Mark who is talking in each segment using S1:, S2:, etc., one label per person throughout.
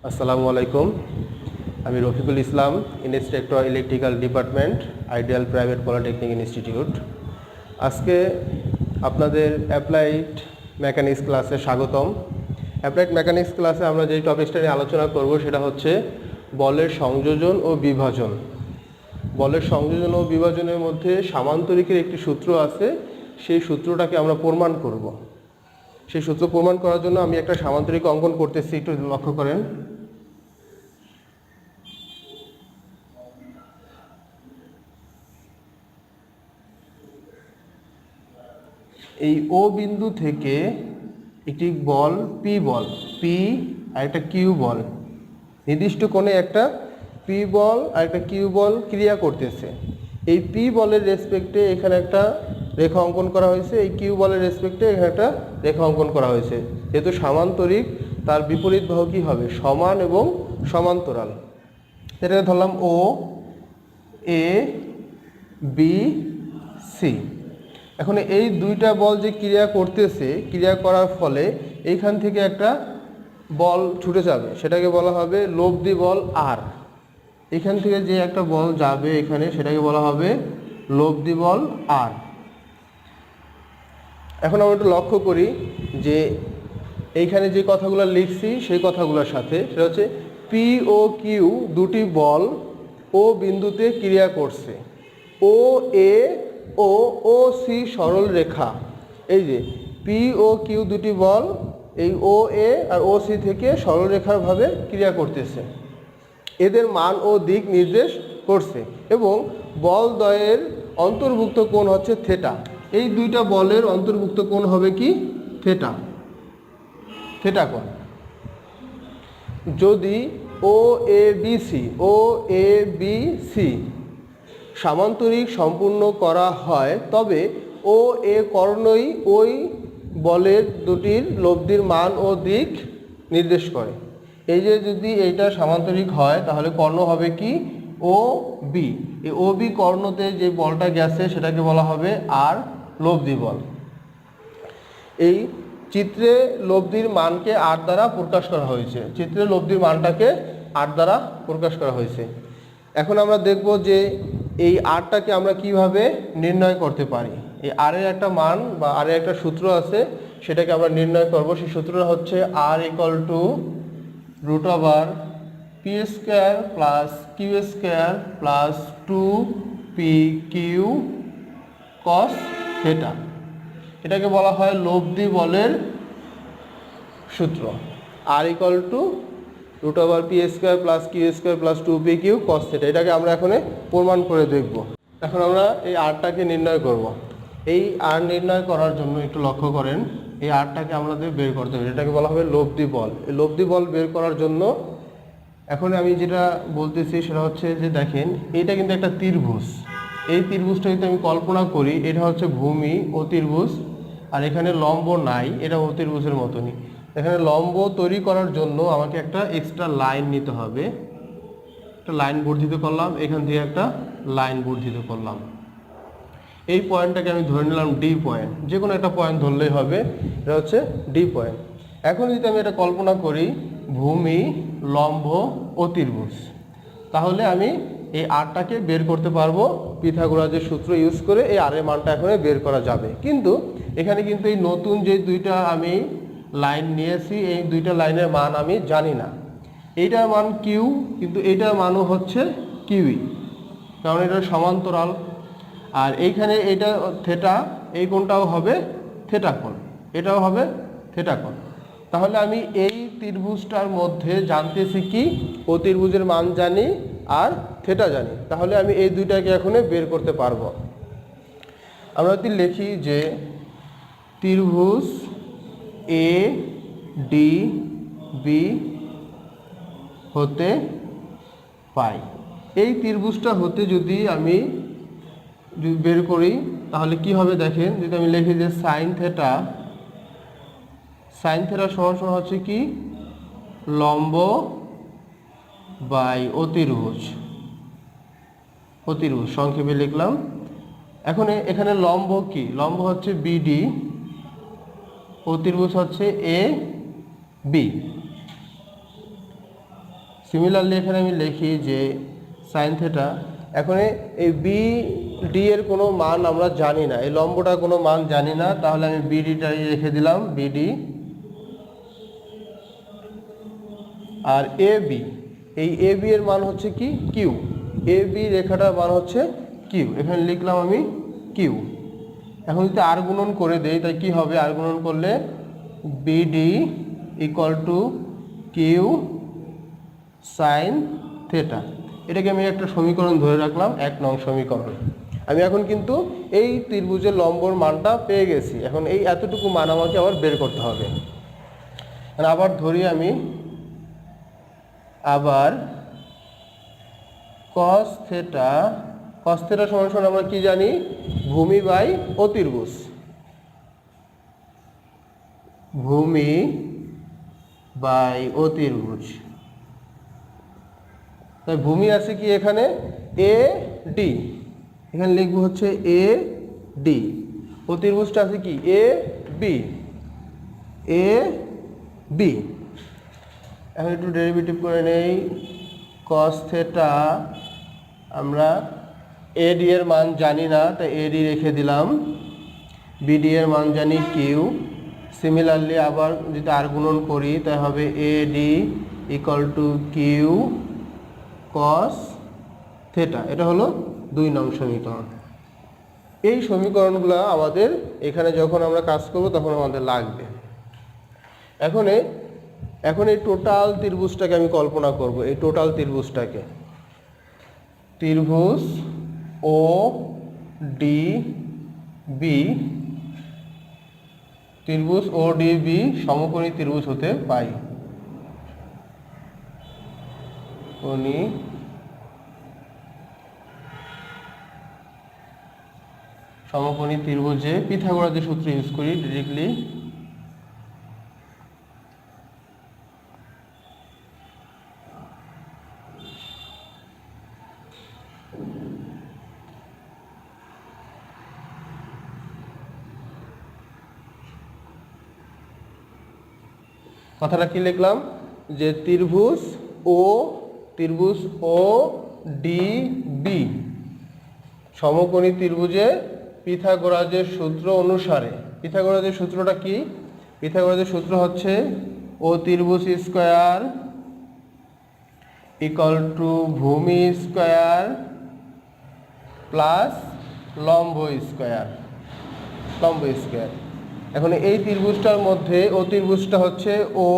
S1: আসসালামু আলাইকুম। আমি Rafiqul Islam, instructor electrical department, ideal private polytechnic institute. আজকে আপনাদের অ্যাপ্লাইড মেকানিক্স ক্লাসে স্বাগতম। অ্যাপ্লাইড মেকানিক্স ক্লাসে আমরা যে টপিকসটা নিয়ে আলোচনা করব সেটা হচ্ছে বলের সংযোজন ও বিভাজন। বলের সংযোজন ও বিভাজনের মধ্যে সামান্তরিকের একটি সূত্র আছে, সেই সূত্রটাকে আমরা প্রমাণ করব। সেই সূত্র প্রমাণ করার জন্য আমি একটা সামান্তরিক অঙ্কন করতেছি, একটু লক্ষ্য করেন। এই ও বিন্দু থেকে একটি বল পি আর একটা কিউ বল, নির্দিষ্ট কোণে একটা পি বল আর একটা কিউ বল ক্রিয়া করতেছে। এই পি বলের রেসপেক্টে এখানে একটা রেখা অঙ্কন করা হয়েছে, এই কিউ বলের রেসপেক্টে এখানে একটা রেখা অঙ্কন করা হয়েছে। যেহেতু সামান্তরিক, তার বিপরীত বাহু কী হবে? সমান এবং সমান্তরাল। এটাকে ধরলাম ও, এ, বি, সি। এখন এই দুইটা বল যে ক্রিয়া করতেছে, ক্রিয়া করার ফলে এইখান থেকে একটা বল ছুটে যাবে, সেটাকে বলা হবে লব্ধি বল আর। এখান থেকে যে একটা বল যাবে এখানে, সেটাকে বলা হবে লব্ধি বল আর। এখন আমরা একটু লক্ষ্য করি যে এইখানে যে কথাগুলো লিখছি সেই কথাগুলোর সাথে, সেটা হচ্ছে পি ও কিউ দুটি বল ও বিন্দুতে ক্রিয়া করছে। ও এ ও সি সরল রেখা, এই যে পি ও কিউ দুটি বল এই ও এ আর ও সি থেকে সরল রেখার ভাবে ক্রিয়া করতেছে, এদের মান ও দিক নির্দেশ করছে এবং বল দ্বয়ের অন্তর্ভুক্ত কোণ হচ্ছে থেটা। এই দুইটা বলের অন্তর্ভুক্ত কোণ হবে কি? থেটা, থেটা কোণ। যদি ও এ বি সি সামান্তরিক সম্পূর্ণ করা হয়, তবে ও এ কর্ণই ওই বলের দুটির লব্ধির মান ও দিক নির্দেশ করে। এই যে যদি এইটা সামান্তরিক হয় তাহলে কর্ণ হবে কি? ও বি। এই ও বি কর্ণতে যে বলটা গেছে সেটাকে বলা হবে আর লব্ধি বল। এই চিত্রে লব্ধির মানকে আর দ্বারা প্রকাশ করা হয়েছে, চিত্রে লব্ধির মানটাকে আর দ্বারা প্রকাশ করা হয়েছে। এখন আমরা দেখব যে এই আরটাকে আমরা কিভাবে নির্ণয় করতে পারি। এই আরের একটা মান বা আরের একটা সূত্র আছে, সেটাকে আমরা নির্ণয় করব। সেই সূত্রটা হচ্ছে R equal to root over P square plus Q square plus 2 PQ cos theta. এটাকে বলা হয় লব্ধি বলের সূত্র। R equal to root over P square plus Q square plus 2PQ cos theta. এটাকে আমরা এখন প্রমাণ করে দেখব। এখন আমরা এই আরটাকে নির্ণয় করব। এই আর নির্ণয় করার জন্য একটু লক্ষ্য করেন, এই আরটাকে আমাদের বের করতে হবে, এটাকে বলা হবে লব্ধি বল। এই লব্ধি বল বের করার জন্য এখন আমি যেটা বলতেছি সেটা হচ্ছে যে দেখেন, এইটা কিন্তু একটা ত্রিভুজ। এই ত্রিভুজটা যদি আমি কল্পনা করি, এটা হচ্ছে ভূমি অতির্ভুজ, আর এখানে লম্ব নাই, এটা অতির্ভুজের মতনই। এখানে লম্ব তৈরি করার জন্য আমাকে একটা এক্সট্রা লাইন নিতে হবে। একটা লাইন বর্ধিত করলাম, এখান থেকে একটা লাইন বর্ধিত করলাম। এই পয়েন্টটাকে আমি ধরে নিলাম ডি পয়েন্ট, যে কোনো একটা পয়েন্ট ধরলেই হবে, এটা হচ্ছে ডি পয়েন্ট। এখন যদি আমি এটা কল্পনা করি ভূমি লম্ব অতির্ভুজ, তাহলে আমি এই আরটাকে বের করতে পারবো পিথাগোরাসের সূত্র ইউজ করে। এই আরের মানটা এখন বের করা যাবে, কিন্তু এখানে কিন্তু এই নতুন যে দুইটা আমি লাইন নিয়েছি, এই দুইটা লাইনের মান আমি জানি না। এইটার মান কিউ, কিন্তু এইটার মানও হচ্ছে কিউই, কারণ এটা সমান্তরাল। আর এইখানে এটা থেটা, এই কোণটাও হবে থেটা কোণ, এটাও হবে থেটা কোণ। তাহলে আমি এই ত্রিভুজটার মধ্যে জানতেছি কি? অতির্ভুজের মান জানি আর থেটা জানি। তাহলে আমি এই দুইটাকে এখন বের করতে পারবো। আমরা যদি লিখি যে ত্রিভুজ এ ডি বি হতে পাই, এই ত্রিভুজটা হতে যদি আমি বের করি তাহলে কি হবে দেখেন, যদি আমি লিখি যে সাইন থেটা সমান সমান হচ্ছে কি? লম্ব বাই অতির্ভুজ, অতির্ভুজ সংক্ষেপে লিখলাম। এখন এখানে লম্ব কি? লম্ব হচ্ছে বিডি, অতির্ভুজ হচ্ছে এ বি। সিমিলারলি এখানে আমি লিখি যে সাইন থেটা। এখন এই বি ডি এর কোনো মান আমরা জানি না, এই লম্বটার কোনো মান জানি না, তাহলে আমি বিডিটাই রেখে দিলাম বিডি। আর এ বি, এই এ বি এর মান হচ্ছে কি কিউ, এ বি রেখাটার মান হচ্ছে কিউ, এখানে লিখলাম আমি কিউ। এখন যদি আর গুণন করে দেই তাই কি হবে, আর গুণন করলে BD equal to Q sine theta. এটাকে আমি একটা সমীকরণ ধরে রাখলাম, 1 নং সমীকরণ। আমি এখন কিন্তু এই ত্রিভুজের লম্বর মানটা পেয়ে গেছি। এখন এই এতটুকু মান আমাকে আবার বের করতে হবে। আবার ধরি আমি, আবার cos থেটা, cos থেটা সমান সমান আমরা কি জানি, ভূমি বাই অতির্ভুজ, ভূমি বাই অতির্ভুজ। তাই ভূমি আছে কি এখানে এ ডি, এখানে লিখবো হচ্ছে এ ডি, অতির্ভুজটা আছে কি এ বি, এ বি। এখন একটু ডেরিভেটিভ করে নেই, cos থেটা আমরা এ ডি এর মান জানি না, তাই এ ডি রেখে দিলাম, বিডি এর মান জানি কিউ। সিমিলারলি আবার যদি আর গুণন করি তাই হবে A D equal to Q cos theta. এটা হলো 2 নং সমীকরণ। এই সমীকরণগুলো আমাদের এখানে যখন আমরা কাজ করব তখন আমাদের লাগবে। এখন এই টোটাল ত্রিভুজটাকে আমি কল্পনা করব, এই টোটাল ত্রিভুজটাকে, ত্রিভুজ ও ডি বি, ত্রিভুজ ও ডি বি সমকোণী ত্রিভুজ হতে পাই। কোণী সমকোণী ত্রিভুজে পিথাগোরাসের সূত্র ইউজ করি ডিরেক্টলি। কথাটা কি লিখলাম, যে ত্রিভুজ ও ডি বি সমকোণী ত্রিভুজে পিথাগোরাসের সূত্র অনুসারে, পিথাগোরাসের সূত্রটা কি, পিথাগোরাসের সূত্র হচ্ছে ও ত্রিভুজ স্কয়ার ইকুয়াল টু ভূমি স্কয়ার প্লাস লম্ব স্কয়ার, লম্ব স্কয়ার। এখন এই ত্রিভুজটার মধ্যে ও ত্রিভুজটা হচ্ছে ও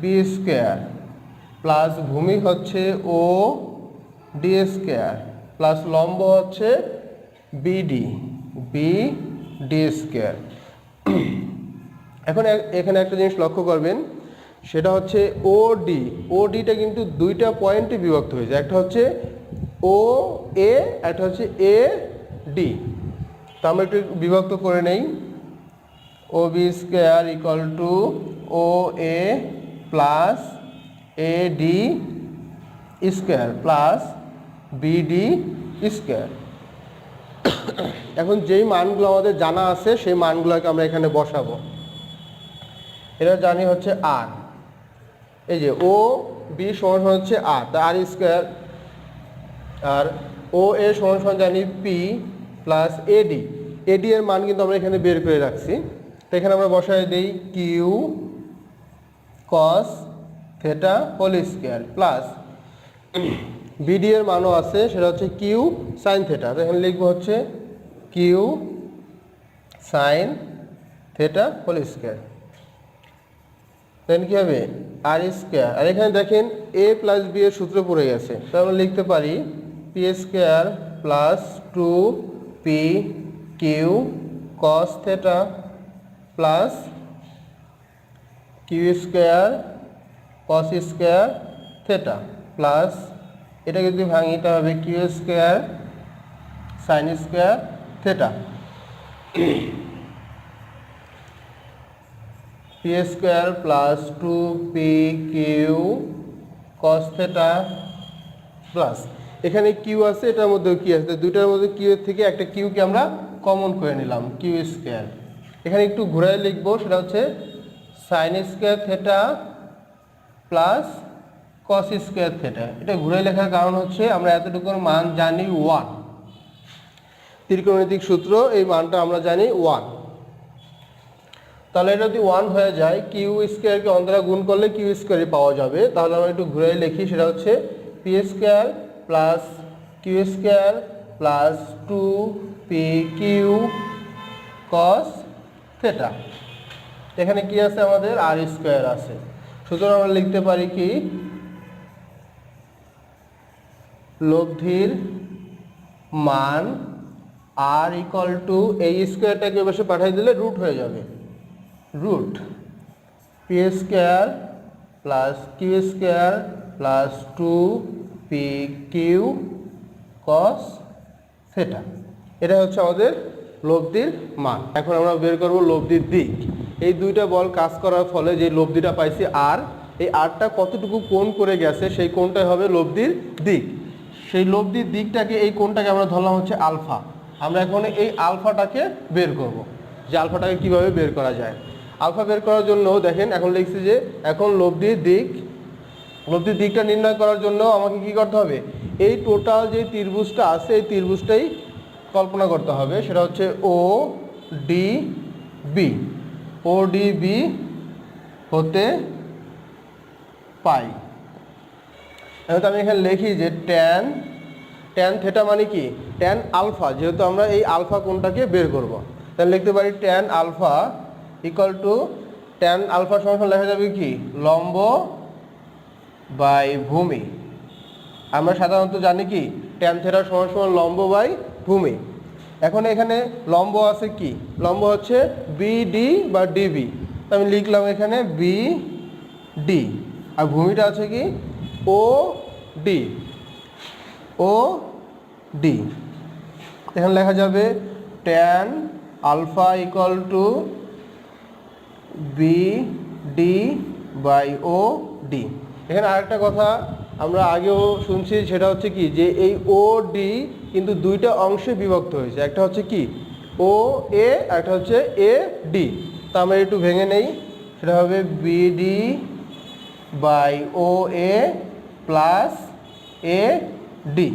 S1: বি স্কয়ার প্লাস ভূমি হচ্ছে ও ডি স্কয়ার প্লাস লম্ব হচ্ছে বিডি, বি ডি স্কয়ার। এখন এখানে একটা জিনিস লক্ষ্য করবেন, সেটা হচ্ছে ও ডিটা কিন্তু 2টা পয়েন্টে বিভক্ত হয়েছে, একটা হচ্ছে ও এ, একটা হচ্ছে এ ডি। তো আমরা একটু বিভক্ত করে নেই, O B square equal to O A plus A D square plus BD square. এখন যেই মানগুলো আমাদের জানা আছে সেই মানগুলোকে আমরা এখানে বসাবো। এটা জানি হচ্ছে আর, এই যে ও বি সমান সমান হচ্ছে আর, তা আর স্কয়ার, আর ও এ সমান সমান জানি পি প্লাস এডি, এডি এর মান কিন্তু আমরা এখানে বের করে রাখছি। তো এখানে আমরা বসাই দিই Q cos theta whole square plus BD এর মানও আছে, সেটা হচ্ছে কিউ সাইন থেটা। তো এখানে লিখবো হচ্ছে Q sine theta whole square. Then কি হবে আর স্কয়ার, আর এখানে দেখেন এ প্লাস বি এর সূত্র পড়ে গেছে, তো আমরা লিখতে পারি P square plus 2 P Q cos theta plus Q square cos square theta plus এটা যদি ভাঙি এটা হবে Q square sine square theta, P square plus 2 P Q cos theta plus এখানে কিউ আছে, এটার মধ্যেও কি আছে, দুইটার মধ্যে কিউ এর থেকে একটা কিউকে আমরা কমন করে নিলাম, কিউ স্কয়ার। এখানে একটু ঘুরায় লিখবো, সেটা হচ্ছে sign square theta plus cos square theta. এটা ঘুরে লেখার কারণ হচ্ছে আমরা এতটুকুর মান জানি 1, ত্রিকোণমিতিক সূত্র এই মানটা আমরা জানি 1। তাহলে এটা যদি 1 হয়ে যায়, কিউ স্কোয়ারকে অন্তরা গুণ করলে কিউ স্কোয়ারই পাওয়া যাবে। তাহলে আমরা একটু ঘুরে লিখি, সেটা হচ্ছে P square plus Q square plus 2পি কিউ কস থেটা। এখানে কি আছে আমাদের, আর স্কোয়ার আছে। সুতরাং আমরা লিখতে পারি কি, লব্ধির মান আর ইকুয়াল টু, এই স্কোয়ারটাকে ওই পাশে পাঠিয়ে দিলে রুট হয়ে যাবে, root P square plus Q square plus 2পি কিউ কস থেটা। এটা হচ্ছে আমাদের লব্ধির মান। এখন আমরা বের করব লব্ধির দিক। এই দুইটা বল কাজ করার ফলে যে লব্ধিটা পাইছি আর, এই আরটা কতটুকু কোণ করে গেছে সেই কোণটাই হবে লব্ধির দিক। সেই লব্ধির দিকটাকে, এই কোণটাকে আমরা ধরলাম হচ্ছে আলফা। আমরা এখন এই আলফাটাকে বের করব, যে আলফাটাকে কিভাবে বের করা যায়। আলফা বের করার জন্য দেখেন এখন লিখছি যে এখন লব্ধির দিকটা নির্ণয় করার জন্য আমাকে কি করতে হবে, এই টোটাল যে ত্রিভুজটা আছে এই ত্রিভুজটাই কল্পনা করতে হবে। সেটা হচ্ছে ও ডি বি হতে পাই। এখন আমি এখানে লিখি যে ট্যান থেটা মানে কি, ট্যান আলফা, যেহেতু আমরা এই আলফা কোণটাকে বের করব, তাহলে লিখতে পারি tan alpha equal to, tan alpha সমান লেখা যাবে কি, লম্ব বাই ভূমি। আমরা সাধারণত জানি কি, ট্যান থেটা সমান সমান লম্ব বাই ভূমি। এখন এখানে লম্ব আছে কি, লম্ব হচ্ছে বিডি বা ডিবি, আমি লিখলাম এখানে বিডি, আর ভূমিটা আছে কি ও ডি। এখানে লেখা যাবে tan alpha equal to BD by O D. এখানে আরেকটা কথা আমরা আগেও শুনছি, সেটা হচ্ছে কি, যে এই ও ডি কিন্তু দুইটা অংশে বিভক্ত হয়েছে, একটা হচ্ছে কি ও এ, একটা হচ্ছে এ ডি। তা আমরা একটু ভেঙে নেই, সেটা হবে BD by O A plus A D.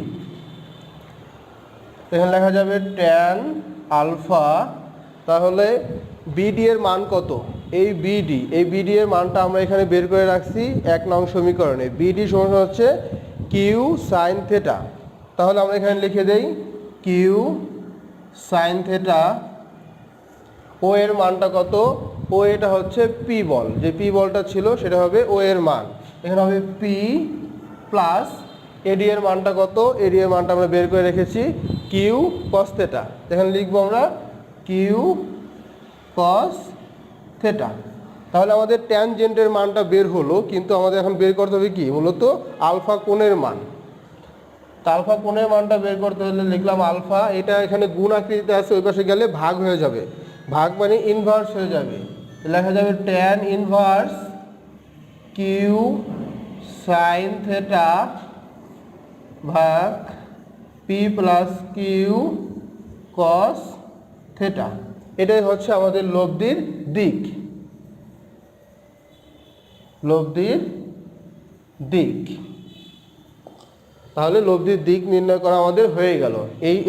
S1: এখানে লেখা যাবে ট্যান আলফা, তাহলে বিডি এর মান কত, এই বিডি এর মানটা আমরা এখানে বের করে রাখছি 1 নং সমীকরণে। বিডি সমান হচ্ছে কিউ সাইন থেটা। তাহলে আমরা এখানে লিখে দেই কিউ সাইন থেটা। ও এর মানটা কত, ও এটা হচ্ছে পি বল, যে পি বলটা ছিল সেটা হবে ও এর মান। এখানে হবে পি প্লাস এডি এর মানটা কত, এডি এর মানটা আমরা বের করে রেখেছি কিউ কস থেটা। এখানে লিখবো আমরা কিউ কস থেটা। তাহলে আমাদের ট্যানজেন্টের মানটা বের হলো, কিন্তু আমাদের এখন বের করতে হবে কি, মূলত আলফা কোণের মান। তা আলফা কোণের মানটা বের করতে হলে লিখলাম আলফা, এটা এখানে গুণ আকৃতিতে আছে, ওই পাশে গেলে ভাগ হয়ে যাবে, ভাগ মানে ইনভার্স হয়ে যাবে, লেখা যাবে tan inverse Q sine theta ভাগ P plus Q cos theta. এটাই হচ্ছে আমাদের লব্ধির দিক। তাহলে লব্ধির দিক নির্ণয় করা আমাদের হয়ে গেল।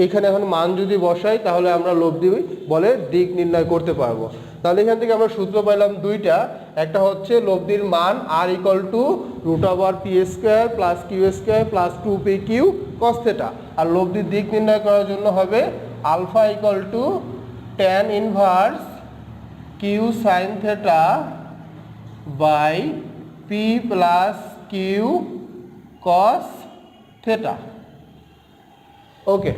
S1: এইখানে এখন মান যদি বসাই তাহলে আমরা লব্ধি বলের দিক নির্ণয় করতে পারবো। তাহলে এখান থেকে আমরা সূত্র পাইলাম দুইটা, একটা হচ্ছে লব্ধির মান আর ইকুয়াল টু √পি square plus Q square plus 2পি কিউ কস থেটা, আর লব্ধির দিক নির্ণয় করার জন্য হবে alpha equal to tan inverse Q sine theta by P plus Q cos theta. Okay.